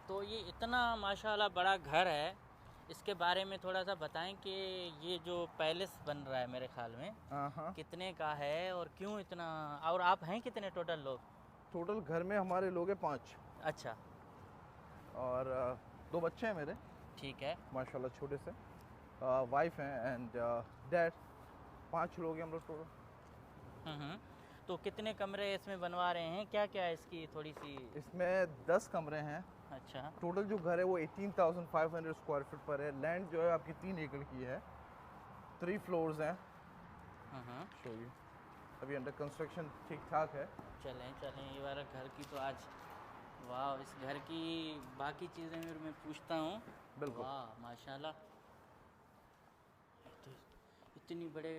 तो ये इतना माशाल्लाह बड़ा घर है, इसके बारे में थोड़ा सा बताएं कि ये जो पैलेस बन रहा है मेरे ख्याल में हाँ, कितने का है और क्यों इतना, और आप हैं कितने टोटल लोग? टोटल घर में हमारे लोग हैं 5 अच्छा, और 2 बच्चे हैं मेरे ठीक है। माशाल्लाह छोटे से, वाइफ हैं एंड डैड। 5 लोग हैं हम लोग टोटल। तो कितने कमरे इसमें बनवा रहे हैं, क्या क्या है इसकी थोड़ी सी? इसमें 10 कमरे हैं। अच्छा। टोटल जो घर है वो 18,500 स्क्वायर फीट पर है। लैंड जो है आपकी 3 एकड़ की है। 3 फ्लोर्स हैं। शो यू, अभी अंडर कंस्ट्रक्शन ठीक ठाक है। चलें चलें, ये वाला घर की तो आज, वाह, इस घर की बाकी चीज़ें फिर मैं पूछता हूँ। बिल्कुल। वाह माशाल्लाह, तो इतनी बड़े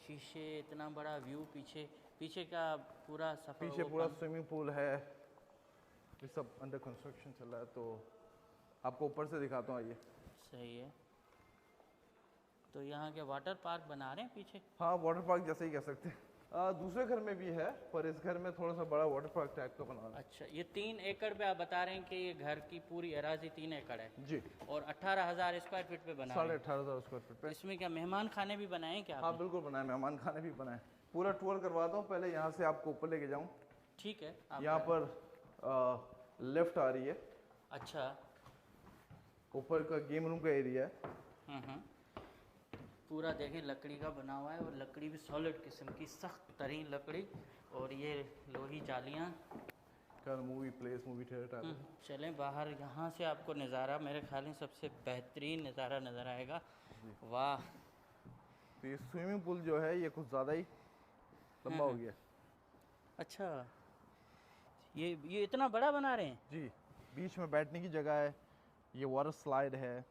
शीशे, इतना बड़ा व्यू, पीछे पीछे का पूरा सफर, पीछे पूरा स्विमिंग पूल है। ये सब अंडर कंस्ट्रक्शन चल रहा है, तो आपको ऊपर से दिखाता हूँ। आइए। सही है। तो यहाँ के वाटर पार्क बना रहे हैं पीछे? हाँ, वाटर पार्क जैसे ही कह सकते हैं। दूसरे घर में भी है, पर इस घर में थोड़ा सा बड़ा वाटर पार्क टाइप का बना रहा है। अच्छा, ये 3 एकड़ पे आप बता रहे हैं कि ये घर की पूरी अराजी 3 एकड़ है जी। और 18,000 स्क्वायर फीट पे बना रहे हैं। 18,500 स्क्वायर फीट पे। इसमें क्या मेहमान खाने भी बनाए हैं क्या हाँ आपने? बिल्कुल बनाए, मेहमान खाने भी बनाए। पूरा टूर करवाता हूँ, पहले यहाँ से आपको ऊपर लेके जाऊँ। ठीक है। यहाँ पर लिफ्ट आ रही है। अच्छा। ऊपर का गेम रूम का एरिया है। पूरा देखें लकड़ी का बना हुआ है, और लकड़ी भी सॉलिड किस्म की, सख्त तरीन लकड़ी, और ये लोही जालियाँ। Movie place, movie theatre. चलें बाहर, यहाँ से आपको नज़ारा मेरे ख्याल में सबसे बेहतरीन नज़ारा नज़र आएगा। वाह। तो ये स्विमिंग पूल जो है ये कुछ ज़्यादा ही लंबा हो गया। अच्छा, ये इतना बड़ा बना रहे हैं? जी, बीच में बैठने की जगह है। ये वाटर स्लाइड है,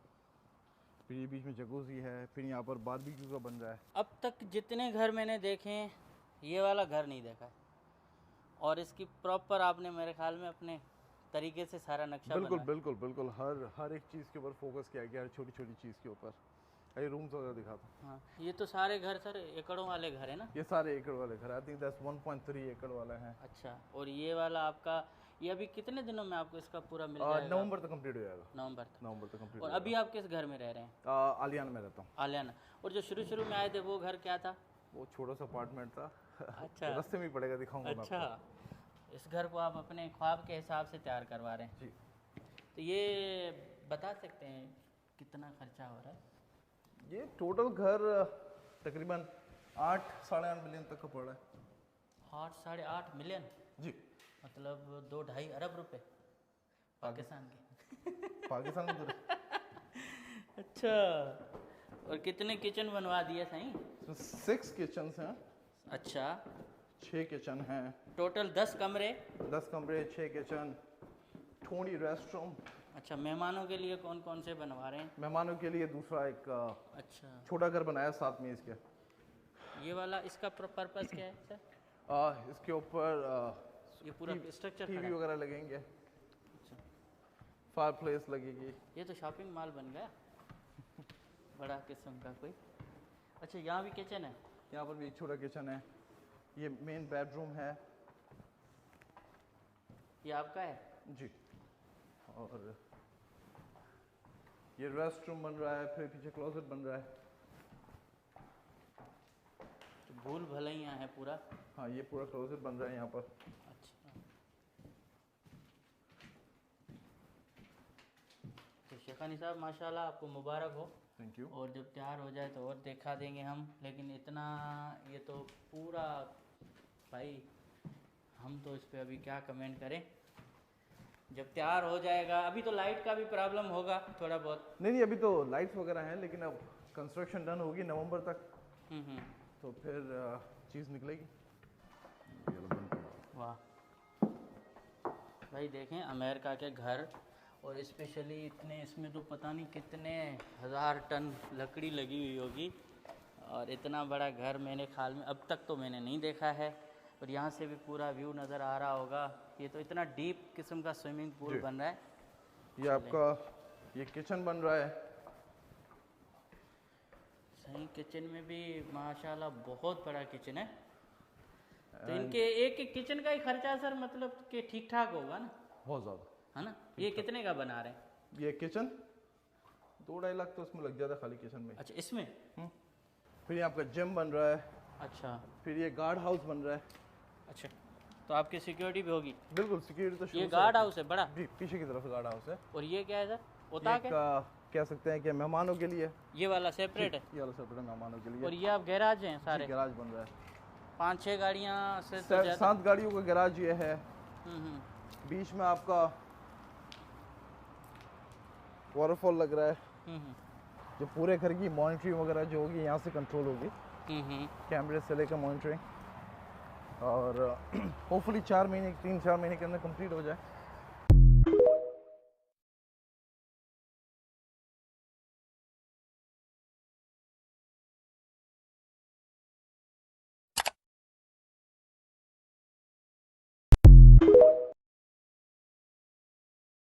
फिर ये बीच में जकूज़ी है, फिर यहाँ पर बारबेक्यू का बन रहा है। अब तक जितने घर मैंने देखे हैं, ये वाला घर नहीं देखा है, और इसकी प्रॉपर आपने मेरे ख्याल में अपने तरीके से सारा नक्शा बिल्कुल बनाया। बिल्कुल बिल्कुल, हर एक चीज़ के ऊपर फोकस किया गया, हर छोटी छोटी चीज़ के ऊपर। ये रूम्स वगैरह दिखाता हूँ। हाँ, ये तो सारे घर सर एकड़ों वाले घर है ना? ये सारे एकड़ वाले घर, आई थिंक दैट्स 1.3 एकड़ वाला है। अच्छा, और ये वाला आपका, ये अभी कितने दिनों में आपको इसका पूरा मिल जाएगा? नवंबर तक कंप्लीट हो जाएगा। नवंबर तक कंप्लीट। और अभी आप किस घर में रह रहे हैं? आलियान में रहता हूँ। आलियाना। और जो शुरू शुरू में आए थे वो घर क्या था? वो छोटा सा अपार्टमेंट था। अच्छा। रास्ते में ही पड़ेगा, दिखाऊंगा मैं अच्छा, आपको। इस घर को आप अपने ख्वाब के हिसाब से तैयार करवा रहे हैं जी। तो ये बता सकते हैं कितना खर्चा हो रहा है? ये टोटल घर तकरीबन 8-8.5 मिलियन तक का पड़ रहा है। 8-8.5 मिलियन? जी। मतलब 2-2.5 अरब रुपए पाकिस्तान के। पाकिस्तान में तो अच्छा, और कितने किचन बनवा दिए सही? 6 किचन हैं। अच्छा। 6 किचन हैं। टोटल 10 कमरे? 10 कमरे, 6 किचन, 20 रेस्टरूम। अच्छा, मेहमानों के लिए कौन कौन से बनवा रहे हैं? मेहमानों के लिए दूसरा एक अच्छा, छोटा घर बनाया साथ में इसके। ये वाला इसका पर्पस क्या है सर? इसके ऊपर ये पूरा स्ट्रक्चर टीवी खड़ा? वगैरह लगेंगे, अच्छा, फायर प्लेस लगेगी। ये तो शॉपिंग मॉल बन गया बड़ा किस्म का कोई। अच्छा, यहाँ भी किचन है? यहाँ पर भी एक छोटा किचन है। ये मेन बेडरूम है। ये आपका है? जी। और ये रेस्टरूम बन रहा है, फिर पीछे क्लोजेट बन रहा है। तो भूल भलैया है पूरा? हाँ, ये पूरा क्लोजेट बन रहा है यहाँ पर। अच्छा, तो शेखानी साहब माशाल्लाह, आपको मुबारक हो। Thank you. और जब तैयार हो जाए तो और दिखा देंगे हम, लेकिन इतना, ये तो पूरा, भाई हम तो इस पे अभी क्या कमेंट करें। जब तैयार हो जाएगा, अभी तो लाइट का भी प्रॉब्लम होगा थोड़ा बहुत? नहीं, अभी तो लाइट्स वगैरह हैं, लेकिन अब कंस्ट्रक्शन डन होगी नवंबर तक, तो फिर चीज़ निकलेगी। वाह भाई, देखें अमेरिका के घर, और स्पेशली इतने, इसमें तो पता नहीं कितने 1000 टन लकड़ी लगी हुई होगी, और इतना बड़ा घर मेरे ख्याल में अब तक तो मैंने नहीं देखा है। और यहाँ से भी पूरा व्यू नज़र आ रहा होगा। ये तो इतना डीप किस्म का स्विमिंग पूल बन रहा है। ये आपका ये किचन बन रहा है। सही, किचन में भी माशाल्लाह बहुत बड़ा किचन है। तो इनके एक एक किचन का ही खर्चा सर, मतलब कि ठीक ठाक होगा ना? बहुत ज़्यादा। है ना। ये कितने का बना रहे हैं? ये किचन 2-2.5 लाख तो उसमें लग जाता है खाली किचन में। अच्छा, इसमें फिर ये आपका जिम बन रहा है। अच्छा, फिर ये गार्ड हाउस बन रहा है। अच्छा, तो आपकी सिक्योरिटी भी होगी? बिल्कुल, सिक्योरिटी तो शुरू ये से गार्ड रहती हाउस है बड़ा? जी, पीछे की तरफ गार्ड हाउस है। और ये क्या है सर, होता ये क्या? कह सकते हैं कि मेहमानों के लिए। ये वाला सेपरेट है? ये वाला सेपरेट है मेहमानों के लिए। और ये आप गैराज हैं सारे? गैराज बन रहा है। 5-6 गाड़ियाँ से तो ज़्यादा? 7 गाड़ियों का गैराज ये है। हम्म। बीच में आपका वाटरफॉल लग रहा है। हम्म। जो पूरे घर की मॉनिटरिंग वगैरह जो होगी यहाँ से कंट्रोल होगी, कैमरे से लेकर मॉनिटरिंग। और होपफुली 3-4 महीने के अंदर कंप्लीट हो जाए।